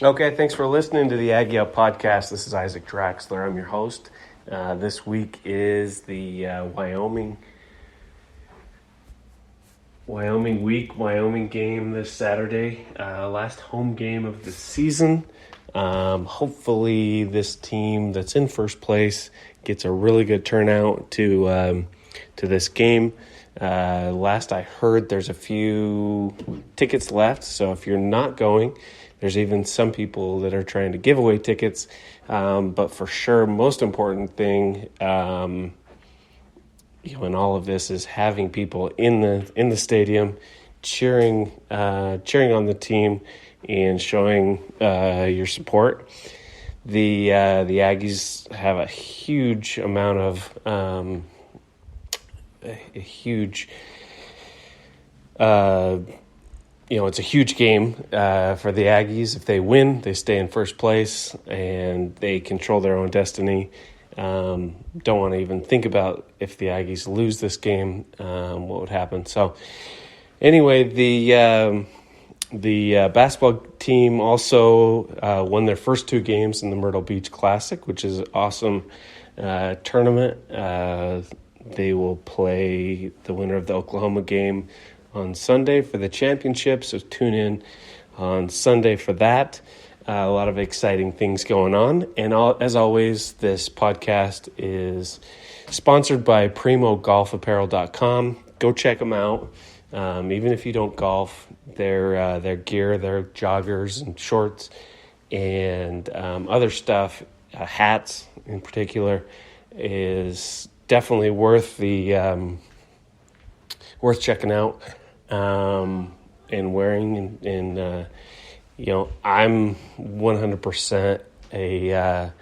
Okay, thanks for listening to the Aggie Up podcast. This is Isaac Draxler. I'm your host. This week is the Wyoming game this Saturday. Last home game of the season. Hopefully this team that's in first place gets a really good turnout to this game. Last I heard, there's a few tickets left, so if you're not going, there's even some people that are trying to give away tickets. But for sure, most important thing, in all of this is having people in the stadium cheering on the team and showing your support. The Aggies have a huge amount of it's a huge game for the Aggies. If they win, they stay in first place and they control their own destiny. Don't want to even think about if the Aggies lose this game, what would happen. So anyway, the basketball team also won their first two games in the Myrtle Beach Classic, which is an awesome tournament. They will play the winner of the Oklahoma game on Sunday for the championship, so tune in on Sunday for that. A lot of exciting things going on. And as always, this podcast is sponsored by PrimoGolfApparel.com. Go check them out. Even if you don't golf, their gear, their joggers and shorts and other stuff, hats in particular, is definitely worth checking out and wearing. And I'm 100% a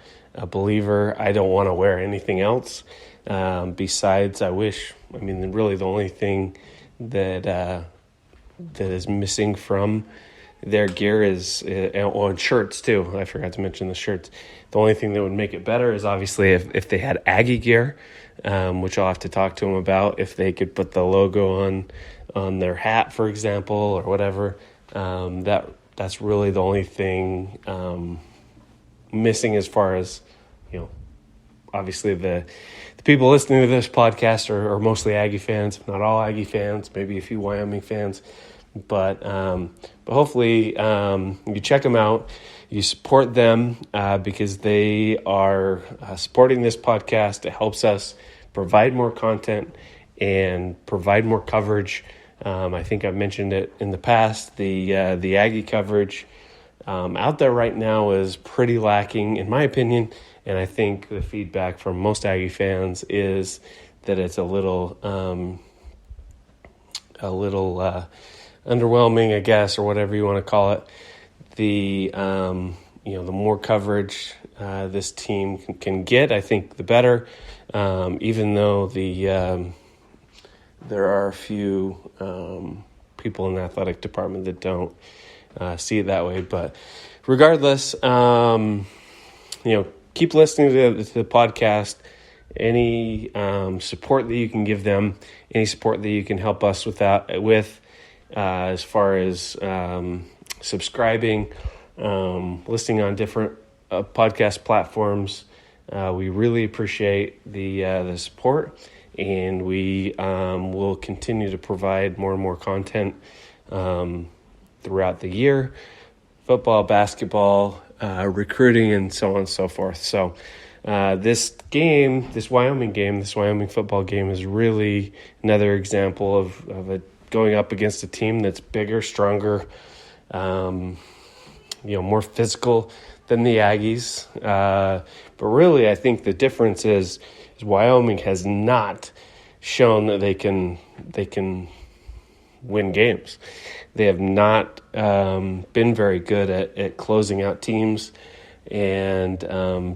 believer. I don't want to wear anything else. Besides, really the only thing that is missing from their gear is and shirts too. I forgot to mention the shirts. The only thing that would make it better is obviously if they had Aggie gear, which I'll have to talk to them about. If they could put the logo on their hat, for example, or whatever, that's really the only thing missing as far as, obviously the people listening to this podcast are mostly Aggie fans, if not all Aggie fans, maybe a few Wyoming fans. But hopefully you check them out, you support them because they are supporting this podcast. It helps us provide more content and provide more coverage. I think I've mentioned it in the past. The Aggie coverage out there right now is pretty lacking, in my opinion. And I think the feedback from most Aggie fans is that it's a little underwhelming, I guess, or whatever you want to call it. The more coverage this team can get, I think the better. Even though there are a few people in the athletic department that don't see it that way, but regardless, keep listening to the podcast. Any support that you can give them, any support that you can help us with as far as subscribing, listening on different podcast platforms. We really appreciate the support, and we will continue to provide more and more content throughout the year, football, basketball, recruiting, and so on and so forth. So this Wyoming football game is really another example of it going up against a team that's bigger, stronger, more physical than the Aggies. But really, I think the difference is Wyoming has not shown that they can win games. They have not been very good at closing out teams and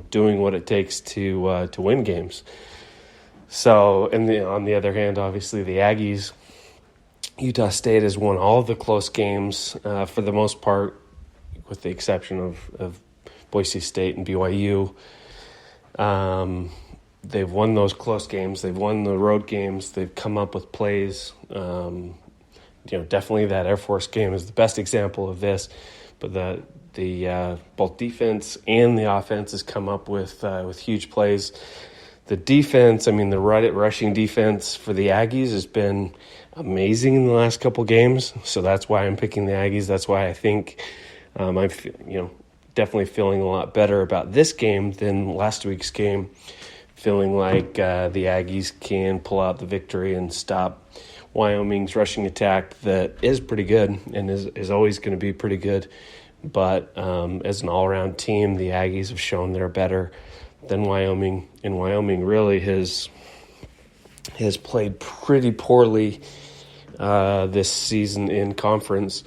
doing what it takes to win games. So, on the other hand, obviously the Aggies, Utah State has won all of the close games for the most part, with the exception of Boise State and BYU. They've won those close games. They've won the road games. They've come up with plays definitely that Air Force game is the best example of this. But the both defense and the offense has come up with huge plays. The defense, the rushing defense for the Aggies has been amazing in the last couple games. So that's why I'm picking the Aggies. That's why I think I'm definitely feeling a lot better about this game than last week's game. Feeling like the Aggies can pull out the victory and stop Wyoming's rushing attack that is pretty good and is always going to be pretty good. But as an all-around team, the Aggies have shown they're better than Wyoming. And Wyoming really has played pretty poorly this season in conference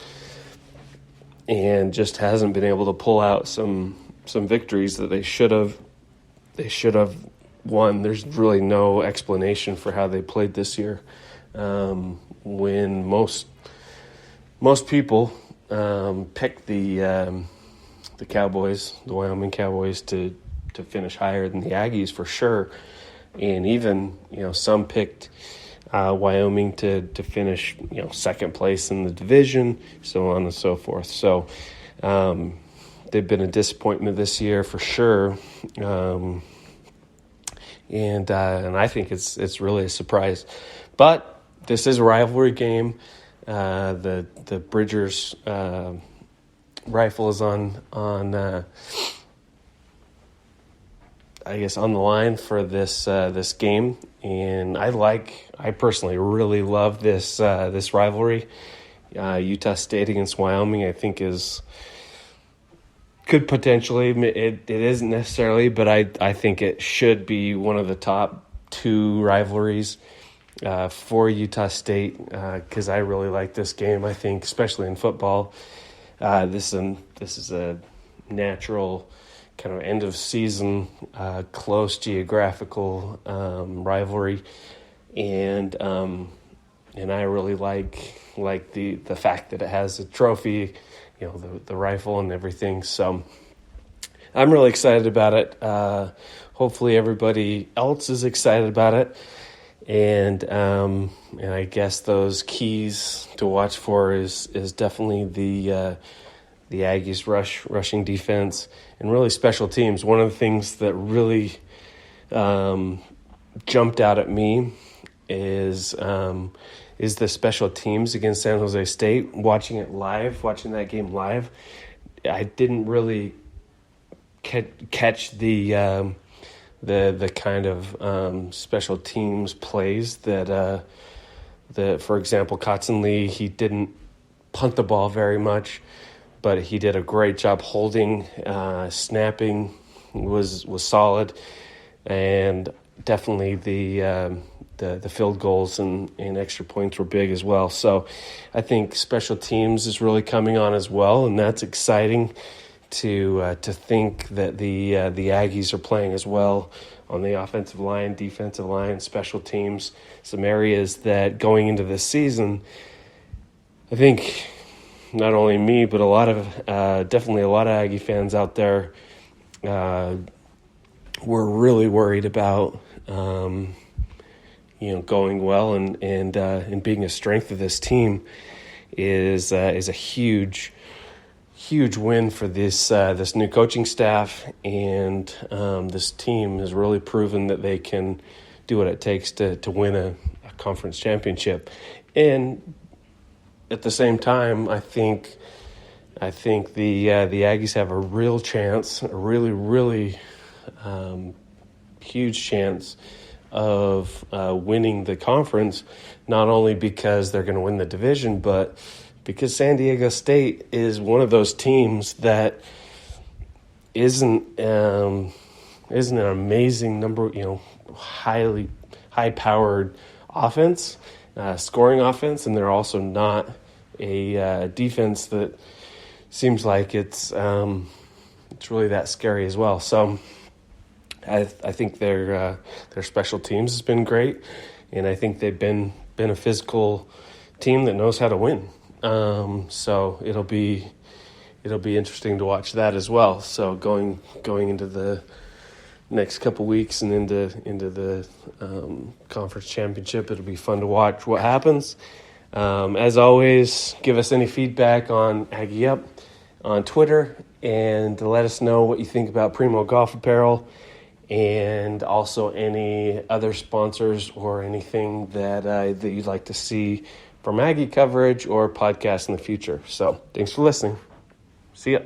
and just hasn't been able to pull out some victories that they should have won. There's really no explanation for how they played this year. When most people pick the Cowboys, the Wyoming Cowboys, to finish higher than the Aggies for sure, and even some picked Wyoming to finish second place in the division, so on and so forth. So they've been a disappointment this year for sure. And I think it's really a surprise, but this is a rivalry game. The Bridgers rifle is on I guess on the line for this game, and I personally really love this rivalry. Utah State against Wyoming, I think could potentially, it isn't necessarily, but I think it should be one of the top two rivalries for Utah State because I really like this game. I think, especially in football, this is a natural kind of end of season, close geographical rivalry, and I really like the fact that it has a trophy. The rifle and everything. So I'm really excited about it. Hopefully everybody else is excited about it. And I guess those keys to watch for is definitely the Aggies rushing defense and really special teams. One of the things that really jumped out at me is the special teams against San Jose State. Watching that game live, I didn't really catch the kind of special teams plays that for example, Kotzen Lee, he didn't punt the ball very much, but he did a great job holding, snapping was solid, and definitely the field goals and extra points were big as well. So I think special teams is really coming on as well, and that's exciting to think that the Aggies are playing as well on the offensive line, defensive line, special teams, some areas that going into this season, I think not only me, but definitely a lot of Aggie fans out there were really worried about going well and being a strength of this team is a huge win for this new coaching staff, and this team has really proven that they can do what it takes to win a conference championship. And at the same time, I think the Aggies have a real chance, a really huge chance of winning the conference, not only because they're going to win the division, but because San Diego State is one of those teams that isn't an amazing high-powered offense, scoring offense, and they're also not a defense that seems like it's really that scary as well. So I think their special teams has been great, and I think they've been a physical team that knows how to win. So it'll be interesting to watch that as well. So going into the next couple weeks and into the conference championship, it'll be fun to watch what happens. As always, give us any feedback on Aggie Up on Twitter, and let us know what you think about Primo Golf Apparel, and also any other sponsors or anything that you'd like to see from Aggie coverage or podcasts in the future. So thanks for listening. See ya.